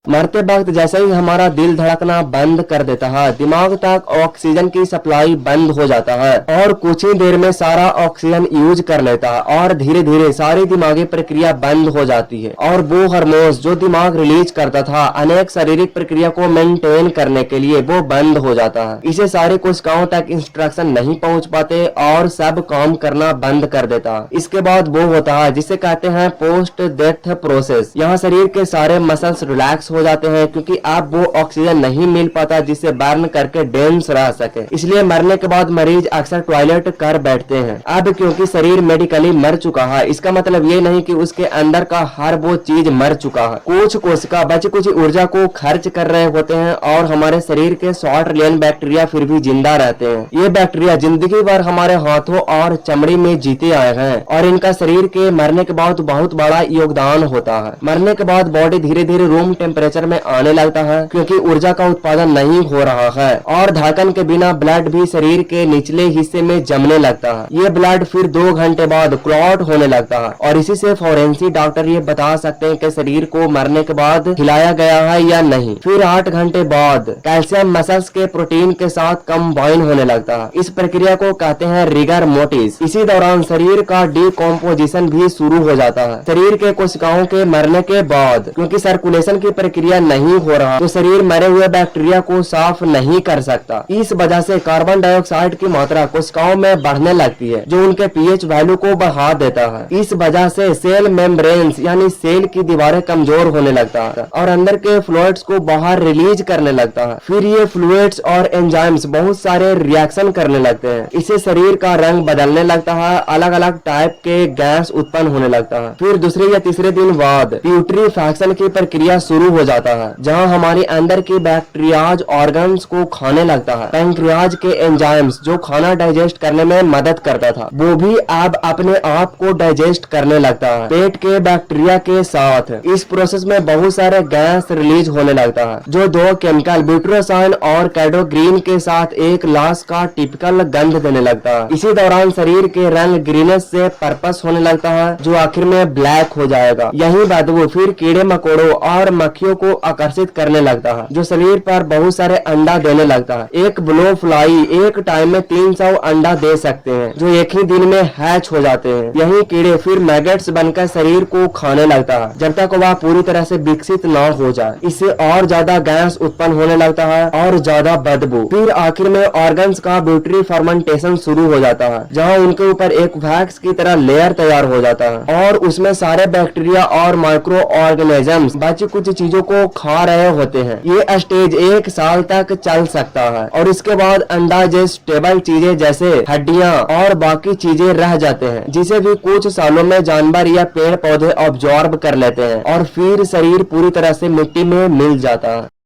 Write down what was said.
मरते वक्त जैसे ही हमारा दिल धड़कना बंद कर देता है, दिमाग तक ऑक्सीजन की सप्लाई बंद हो जाता है और कुछ ही देर में सारा ऑक्सीजन यूज कर लेता है और धीरे धीरे सारी दिमागी प्रक्रिया बंद हो जाती है और वो हार्मोन्स जो दिमाग रिलीज करता था अनेक शारीरिक प्रक्रिया को मेंटेन करने के लिए वो बंद हो जाता है। इसे सारी कोशिकाओं तक इंस्ट्रक्शन नहीं पहुंच पाते और सब काम करना बंद कर देता है। इसके बाद वो होता है जिसे कहते हैं पोस्ट डेथ प्रोसेस। यहाँ शरीर के सारे मसल्स रिलैक्स हो जाते हैं क्योंकि अब वो ऑक्सीजन नहीं मिल पाता जिसे बर्न करके डेंस रह सके। इसलिए मरने के बाद मरीज अक्सर टॉयलेट कर बैठते हैं। अब क्योंकि शरीर मेडिकली मर चुका है, इसका मतलब ये नहीं कि उसके अंदर का हर वो चीज मर चुका है। कुछ कोशिका बची कुछ ऊर्जा को खर्च कर रहे होते हैं और हमारे शरीर के 100 ट्रिलियन बैक्टीरिया फिर भी जिंदा रहते हैं। ये बैक्टीरिया जिंदगी भर हमारे हाथों और चमड़ी में जीते आए हैं और इनका शरीर के मरने के बाद बहुत बड़ा योगदान होता है। मरने के बाद बॉडी धीरे धीरे रूम टेम्परेचर में आने लगता है क्योंकि ऊर्जा का उत्पादन नहीं हो रहा है और धड़कन के बिना ब्लड भी शरीर के निचले हिस्से में जमने लगता है। ये ब्लड फिर 2 घंटे बाद क्लॉट होने लगता है और इसी से फॉरेंसिक डॉक्टर ये बता सकते हैं कि शरीर को मरने के बाद हिलाया गया है या नहीं। फिर 8 घंटे बाद कैल्शियम मसल्स के प्रोटीन के साथ कंबाइन होने लगता है। इस प्रक्रिया को कहते हैं रिगर मोर्टिस। इसी दौरान शरीर का डिकम्पोजिशन भी शुरू हो जाता है। शरीर के कोशिकाओं के मरने के बाद क्योंकि सर्कुलेशन की प्रक्रिया नहीं हो रहा तो शरीर मरे हुए बैक्टीरिया को साफ नहीं कर सकता। इस वजह से कार्बन डाइऑक्साइड की मात्रा कोशिकाओं में बढ़ने लगती है जो उनके पीएच वैल्यू को बढ़ा देता है। इस वजह से सेल मेम्ब्रेन्स यानी सेल की दीवारें कमजोर होने लगता है और अंदर के फ्लूइड्स को बाहर रिलीज करने लगता है। फिर ये फ्लूइड्स और एंजाइम्स बहुत सारे रिएक्शन करने लगते हैं। इससे शरीर का रंग बदलने लगता है, अलग अलग टाइप के गैस उत्पन्न होने लगता है। फिर दूसरे या तीसरे दिन बाद प्यूट्रीफैक्शन की प्रक्रिया शुरू हो जाता है जहां हमारे अंदर की बैक्टीरियाज ऑर्गन्स को खाने लगता है। पैंक्रियाज के एंजाइम्स जो खाना डाइजेस्ट करने में मदद करता था वो भी अब अपने आप को डाइजेस्ट करने लगता है पेट के बैक्टीरिया के साथ। इस प्रोसेस में बहुत सारे गैस रिलीज होने लगता है जो 2 केमिकल ब्यूट्रोसाइन और कैडोग्रीन के साथ एक लाश का टिपिकल गंध देने लगता है। इसी दौरान शरीर के रंग ग्रीनेस से पर्पस होने लगता है जो आखिर में ब्लैक हो जाएगा। यही बदबू फिर कीड़े मकोड़ों और मक्खियों को आकर्षित करने लगता है जो शरीर पर बहुत सारे अंडा देने लगता है। एक ब्लो फ्लाई एक टाइम में 300 अंडा दे सकते हैं जो एक ही दिन में हैच हो जाते हैं। यही कीड़े फिर मैगेट्स बनकर शरीर को खाने लगता है जब तक वह पूरी तरह से विकसित न हो जाए। इससे और ज्यादा गैस उत्पन्न होने लगता है और ज्यादा बदबू। फिर आखिर में ऑर्गन्स का ब्यूटरी फर्मेंटेशन शुरू हो जाता है जहाँ उनके ऊपर एक वैक्स की तरह लेयर तैयार हो जाता है और उसमें सारे बैक्टीरिया और माइक्रो ऑर्गेनिजम्स बची कुछ चीजों को खा रहे होते हैं। ये स्टेज 1 साल तक चल सकता है और इसके बाद अनडाइजेस्टेबल चीजें जैसे हड्डियां और बाकी चीजें रह जाते हैं जिसे भी कुछ सालों में जानवर या पेड़ पौधे ऑब्जॉर्ब कर लेते हैं और फिर शरीर पूरी तरह से मिट्टी में मिल जाता है।